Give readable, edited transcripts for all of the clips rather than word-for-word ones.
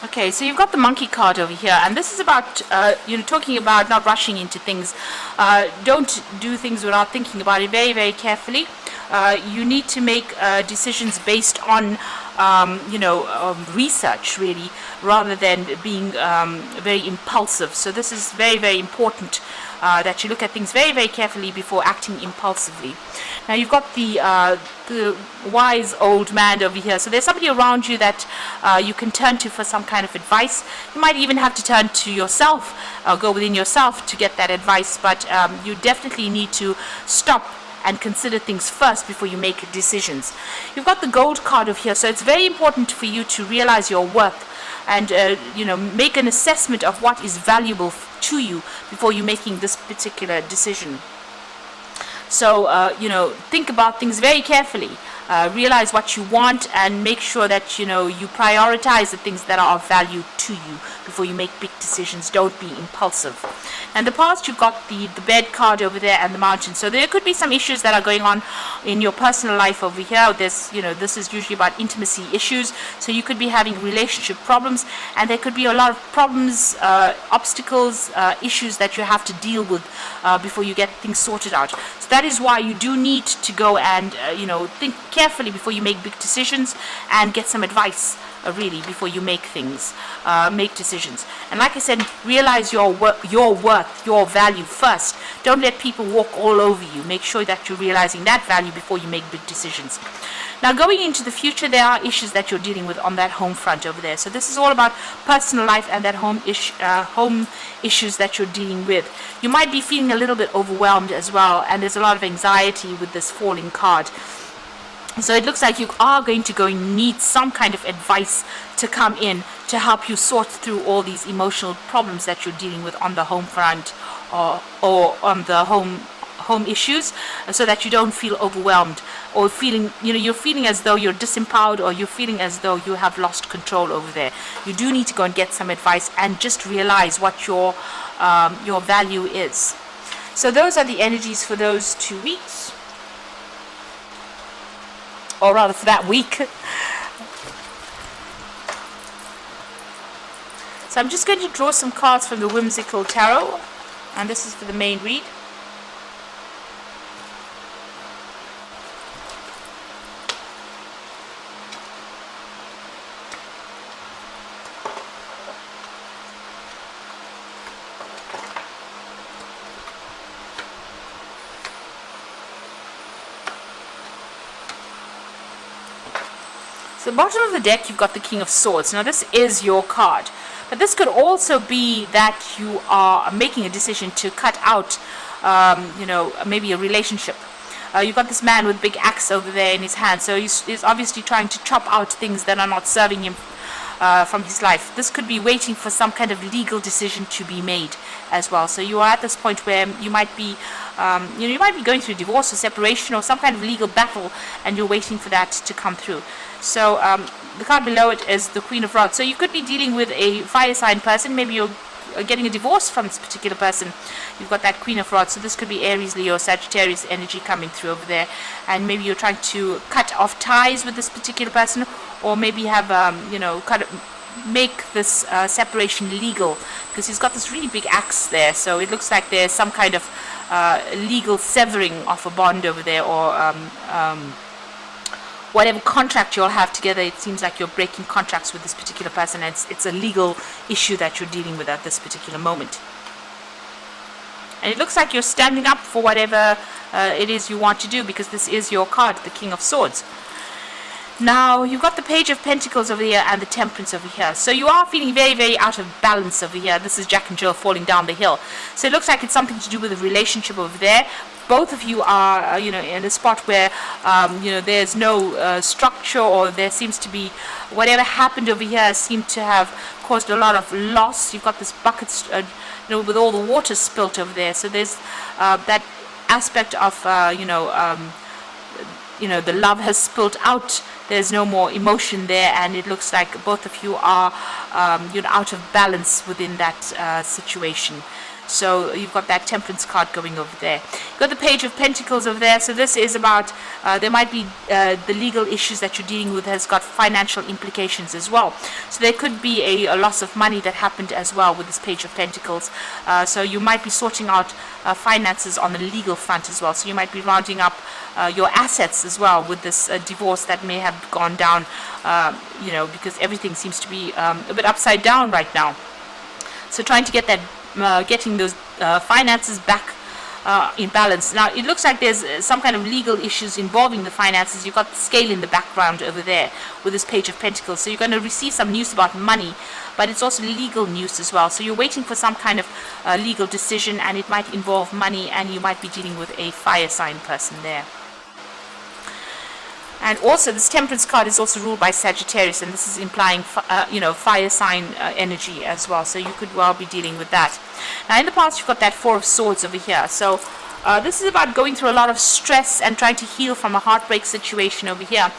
Okay, so you've got the monkey card over here, and this is about, talking about not rushing into things. Don't do things without thinking about it very, very carefully. You need to make decisions based on, research, really, rather than being very impulsive. So this is very, very important that you look at things very, very carefully before acting impulsively. Now you've got the wise old man over here. So there's somebody around you that you can turn to for some kind of advice. You might even have to turn to yourself, go within yourself to get that advice. But you definitely need to stop and consider things first before you make decisions. You've got the gold card over here. So it's very important for you to realize your worth and make an assessment of what is valuable to you before you're making this particular decision. So think about things very carefully, realize what you want, and make sure that you prioritize the things that are of value to you before you make big decisions. Don't be impulsive. And the past, you've got the bed card over there and the mountain. So there could be some issues that are going on in your personal life over here. This is usually about intimacy issues. So you could be having relationship problems, and there could be a lot of problems, obstacles, issues that you have to deal with before you get things sorted out. So that is why you do need to go and think carefully before you make big decisions, and get some advice really before you make decisions. And like I said, realize your worth, your value first. Don't let people walk all over you. Make sure that you're realizing that value before you make big decisions. Now going into the future, there are issues that you're dealing with on that home front over there. So this is all about personal life and that home issues that you're dealing with. You might be feeling a little bit overwhelmed as well, and there's a lot of anxiety with this falling card. So it looks like you are going to need some kind of advice to come in to help you sort through all these emotional problems that you're dealing with on the home front or on the home issues, so that you don't feel overwhelmed or you're feeling as though you're disempowered, or you're feeling as though you have lost control over there. You do need to go and get some advice and just realize what your value is. So those are the energies for those 2 weeks. Or rather for that week. So I'm just going to draw some cards from the Whimsical Tarot, and this is for the main read. So the bottom of the deck, you've got the King of Swords. Now this is your card, but this could also be that you are making a decision to cut out, maybe a relationship. You've got this man with big axe over there in his hand, so he's obviously trying to chop out things that are not serving him from his life. This could be waiting for some kind of legal decision to be made as well. So you are at this point where you might be going through divorce or separation or some kind of legal battle, and you're waiting for that to come through. So the card below it is the Queen of Rods. So you could be dealing with a fire sign person. Maybe you're getting a divorce from this particular person. You've got that Queen of Rods. So this could be Aries, Leo, Sagittarius energy coming through over there. And maybe you're trying to cut off ties with this particular person, or maybe have, make this separation legal, because he's got this really big axe there. So it looks like there's some kind of legal severing of a bond over there, or whatever contract you'll have together. It seems like you're breaking contracts with this particular person, and it's a legal issue that you're dealing with at this particular moment. And it looks like you're standing up for whatever it is you want to do, because this is your card, the King of Swords. Now, you've got the Page of Pentacles over here and the Temperance over here. So you are feeling very, very out of balance over here. This is Jack and Jill falling down the hill. So it looks like it's something to do with a relationship over there. Both of you are, in a spot where, there's no structure, or there seems to be, whatever happened over here seemed to have caused a lot of loss. You've got this bucket, with all the water spilt over there. So there's that aspect of, the love has spilt out. There's no more emotion there, and it looks like both of you are, out of balance within that situation. So you've got that Temperance card going over there. You've got the Page of Pentacles over there. So this is about, there might be the legal issues that you're dealing with has got financial implications as well. So there could be a loss of money that happened as well with this Page of Pentacles. So you might be sorting out finances on the legal front as well. So you might be rounding up your assets as well with this divorce that may have gone down, because everything seems to be a bit upside down right now. So trying to get that, getting those finances back in balance. Now it looks like there's some kind of legal issues involving the finances. You've got the scale in the background over there with this Page of Pentacles. So you're going to receive some news about money, but it's also legal news as well. So you're waiting for some kind of legal decision, and it might involve money, and you might be dealing with a fire sign person there. And also this Temperance card is also ruled by Sagittarius, and this is implying fire sign energy as well. So you could well be dealing with that. Now in the past you've got that Four of Swords over here. So this is about going through a lot of stress and trying to heal from a heartbreak situation over here.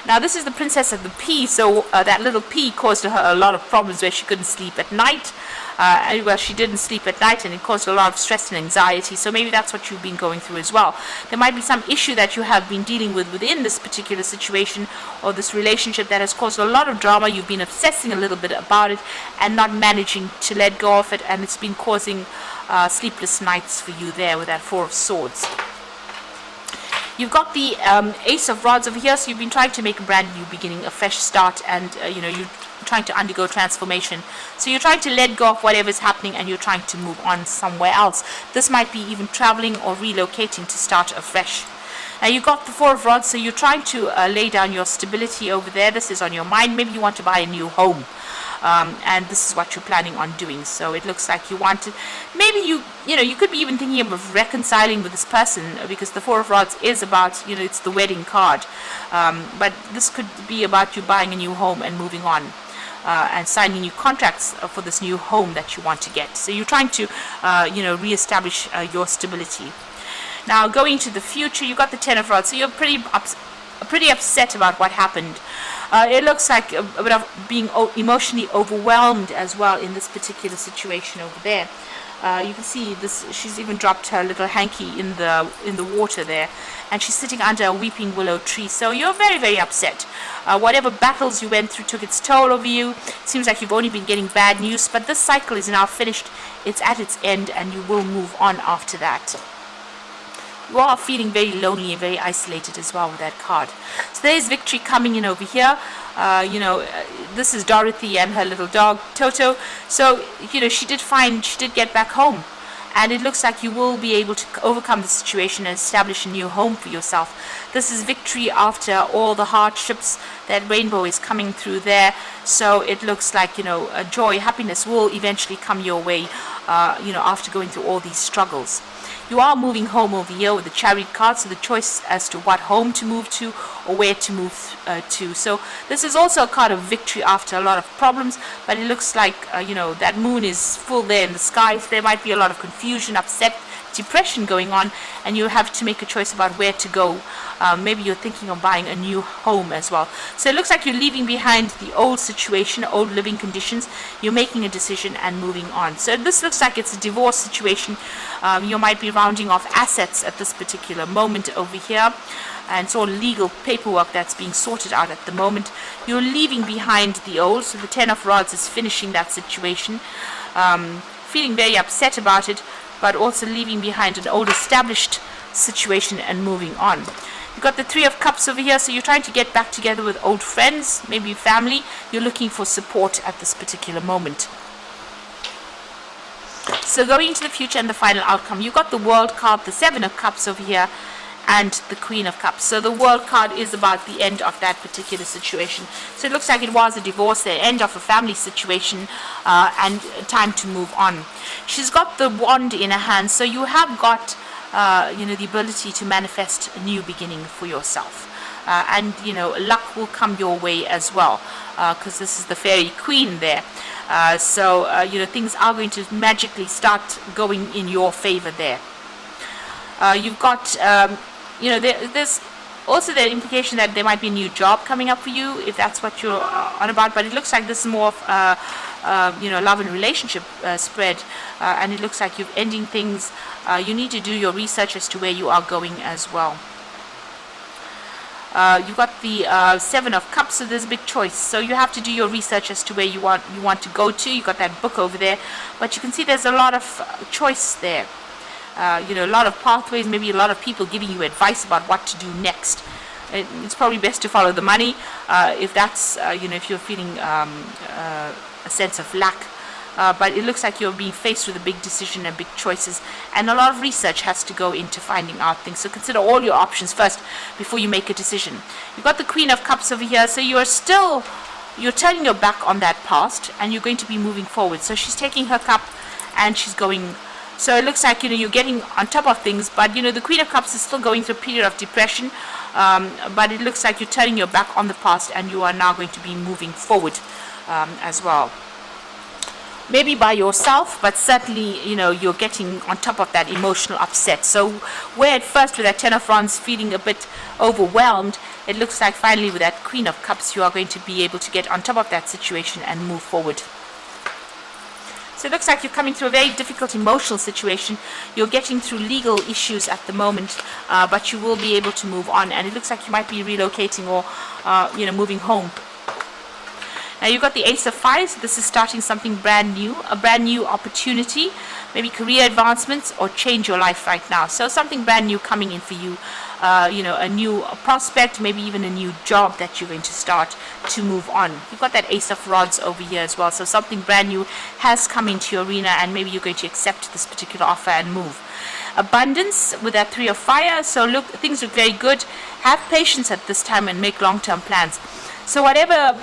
Now this is the Princess of the Pea. So that little pea caused her a lot of problems where she couldn't sleep at night. Well, she didn't sleep at night, and it caused a lot of stress and anxiety. So maybe that's what you've been going through as well. There might be some issue that you have been dealing with within this particular situation or this relationship that has caused a lot of drama. You've been obsessing a little bit about it and not managing to let go of it, and it's been causing sleepless nights for you there with that Four of Swords. You've got the Ace of Rods over here, so you've been trying to make a brand new beginning, a fresh start, and you're trying to undergo transformation. So you're trying to let go of whatever's happening, and you're trying to move on somewhere else. This might be even traveling or relocating to start afresh. Now you've got the Four of Rods, so you're trying to lay down your stability over there. This is on your mind. Maybe you want to buy a new home. And this is what you're planning on doing. So it looks like you want to, maybe you could be even thinking of reconciling with this person, because the Four of Rods is about, it's the wedding card. But this could be about you buying a new home and moving on. And signing new contracts for this new home that you want to get. So you're trying to, reestablish your stability. Now going to the future, you got the Ten of Rods. So you're pretty upset about what happened. It looks like a bit of being emotionally overwhelmed as well in this particular situation over there. You can see this. She's even dropped her little hanky in the water there, and she's sitting under a weeping willow tree. So you're very, very upset. Whatever battles you went through took its toll over you. It seems like you've only been getting bad news, but this cycle is now finished. It's at its end, and you will move on after that. You are feeling very lonely and very isolated as well with that card. So there's victory coming in over here. This is Dorothy and her little dog Toto. So she did get back home, and it looks like you will be able to overcome the situation and establish a new home for yourself. This is victory after all the hardships. That rainbow is coming through there. So it looks like joy, happiness will eventually come your way. After going through all these struggles. You are moving home over here with the Chariot card, so the choice as to what home to move to or where to move to. So this is also a card of victory after a lot of problems, but it looks like that moon is full there in the sky. So there might be a lot of confusion, upset, depression going on, and you have to make a choice about where to go. Maybe you're thinking of buying a new home as well. So it looks like you're leaving behind the old situation, old living conditions. You're making a decision and moving on. So this looks like it's a divorce situation. You might be rounding off assets at this particular moment over here. And it's all legal paperwork that's being sorted out at the moment. You're leaving behind the old. So the Ten of Rods is finishing that situation. Feeling very upset about it, but also leaving behind an old established situation and moving on. You've got the Three of Cups over here, so you're trying to get back together with old friends, maybe family. You're looking for support at this particular moment. So going into the future and the final outcome, you've got the World card, the Seven of Cups over here, and the Queen of Cups. So the World card is about the end of that particular situation. So it looks like it was a divorce, the end of a family situation, and time to move on. She's got the wand in her hand, so you have got the ability to manifest a new beginning for yourself. And luck will come your way as well, because this is the Fairy Queen there. So things are going to magically start going in your favor there. You've got there's Also, the implication that there might be a new job coming up for you, if that's what you're on about. But it looks like this is more of love and relationship spread, and it looks like you're ending things. You need to do your research as to where you are going as well. You've got the Seven of Cups, so there's a big choice. So you have to do your research as to where you want to go to. You've got that book over there, but you can see there's a lot of choice there. A lot of pathways, maybe a lot of people giving you advice about what to do next. It's probably best to follow the money if that's, if you're feeling a sense of lack. But it looks like you're being faced with a big decision and big choices, and a lot of research has to go into finding out things. So consider all your options first before you make a decision. You've got the Queen of Cups over here, so you're turning your back on that past, and you're going to be moving forward. So she's taking her cup and she's going. So it looks like you're getting on top of things, but the Queen of Cups is still going through a period of depression. But it looks like you're turning your back on the past, and you are now going to be moving forward as well. Maybe by yourself, but certainly, you're getting on top of that emotional upset. So where at first with that Ten of Wands feeling a bit overwhelmed, it looks like finally with that Queen of Cups, you are going to be able to get on top of that situation and move forward. So it looks like you're coming through a very difficult emotional situation. You're getting through legal issues at the moment, but you will be able to move on. And it looks like you might be relocating or, moving home. Now you've got the Ace of Fires. So this is starting something brand new, a brand new opportunity, maybe career advancements or change your life right now. So something brand new coming in for you, a new prospect, maybe even a new job that you're going to start to move on. You've got that Ace of Rods over here as well. So something brand new has come into your arena, and maybe you're going to accept this particular offer and move. Abundance with that Three of Fire. So look, things look very good. Have patience at this time and make long-term plans. So whatever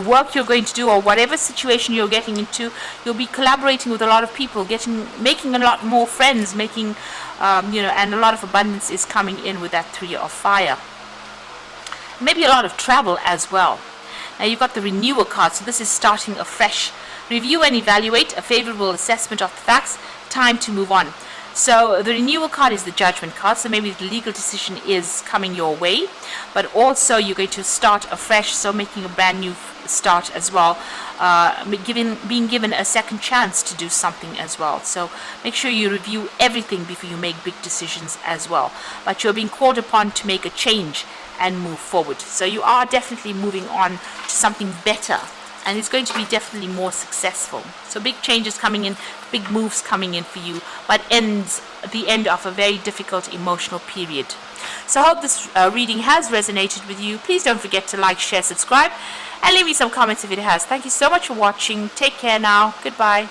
work you're going to do, or whatever situation you're getting into, you'll be collaborating with a lot of people, making a lot more friends, and a lot of abundance is coming in with that Three of Fire. Maybe a lot of travel as well. Now you've got the Renewal card, so this is starting afresh. Review and evaluate, a favorable assessment of the facts, time to move on. So the Renewal card is the Judgment card, so maybe the legal decision is coming your way, but also you're going to start afresh, so making a brand new start as well, being given a second chance to do something as well. So make sure you review everything before you make big decisions as well. But you're being called upon to make a change and move forward. So you are definitely moving on to something better, and it's going to be definitely more successful. So big changes coming in, big moves coming in for you, but ends at the end of a very difficult emotional period. So I hope this reading has resonated with you. Please don't forget to like, share, subscribe, and leave me some comments if it has. Thank you so much for watching. Take care now. Goodbye.